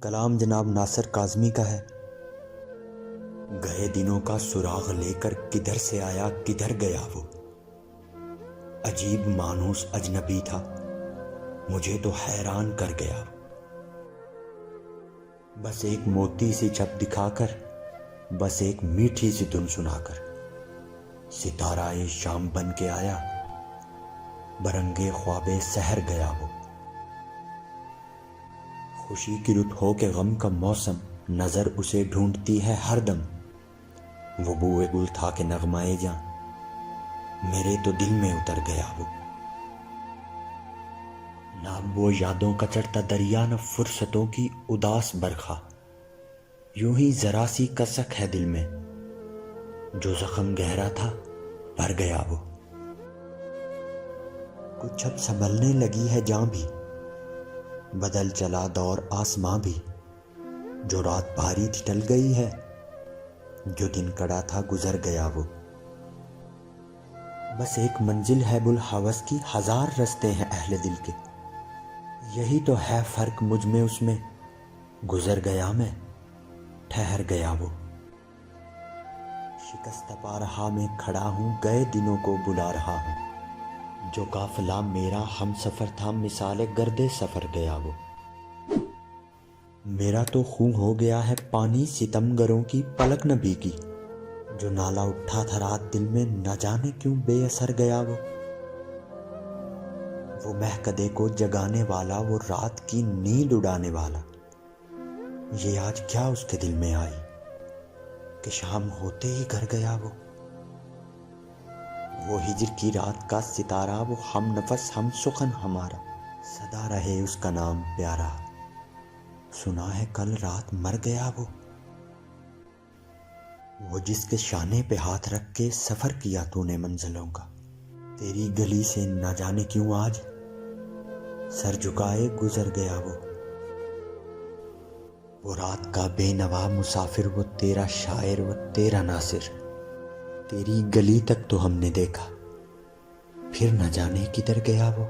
کلام جناب ناصر کاظمی کا ہے۔ گئے دنوں کا سراغ لے کر کدھر سے آیا کدھر گیا وہ، عجیب مانوس اجنبی تھا مجھے تو حیران کر گیا۔ بس ایک موتی سی چھپ دکھا کر، بس ایک میٹھی سی دھن سنا کر، ستارہ شام بن کے آیا، برنگے خوابے سحر گیا وہ۔ خوشی کی رت ہو کے غم کا موسم، نظر اسے ڈھونڈتی ہے ہر دم۔ وہ بوئے گل تھا کہ نغمائے جاں، میرے تو دل میں اتر گیا وہ۔ نہ اب وہ یادوں کا چڑھتا دریا، نہ فرصتوں کی اداس برکھا، یوں ہی ذرا سی کسک ہے دل میں، جو زخم گہرا تھا بھر گیا وہ۔ کچھ اب سنبھلنے لگی ہے جاں بھی، بدل چلا دور آسماں بھی، جو رات بھاری تھی ٹل گئی ہے، جو دن کڑا تھا گزر گیا وہ۔ بس ایک منزل ہے بوالہوس کی، ہزار رستے ہیں اہل دل کے، یہی تو ہے فرق مجھ میں اس میں، گزر گیا میں ٹھہر گیا وہ۔ شکست پا رہا میں کھڑا ہوں، گئے دنوں کو بلا رہا ہوں، جو قافلہ میرا ہم سفر تھا مثال گرد سفر گیا وہ۔ میرا تو خون ہو گیا ہے پانی ستم گروں کی پلک نہ بھیگی، جو نالا اٹھا تھا رات دل میں نہ جانے کیوں بے اثر گیا وہ مہکدے کو جگانے والا، وہ رات کی نیند اڑانے والا، یہ آج کیا اس کے دل میں آئی کہ شام ہوتے ہی گھر گیا وہ ہجر کی رات کا ستارہ، وہ ہم نفس ہم سخن ہمارا، سدا رہے اس کا نام پیارا، سنا ہے کل رات مر گیا وہ جس کے شانے پہ ہاتھ رکھ کے سفر کیا تو نے منزلوں کا، تیری گلی سے نہ جانے کیوں آج سر جھکائے گزر گیا وہ رات کا بے نوا مسافر، وہ تیرا شاعر وہ تیرا ناصر، تیری گلی تک تو ہم نے دیکھا، پھر نہ جانے کدھر گیا وہ۔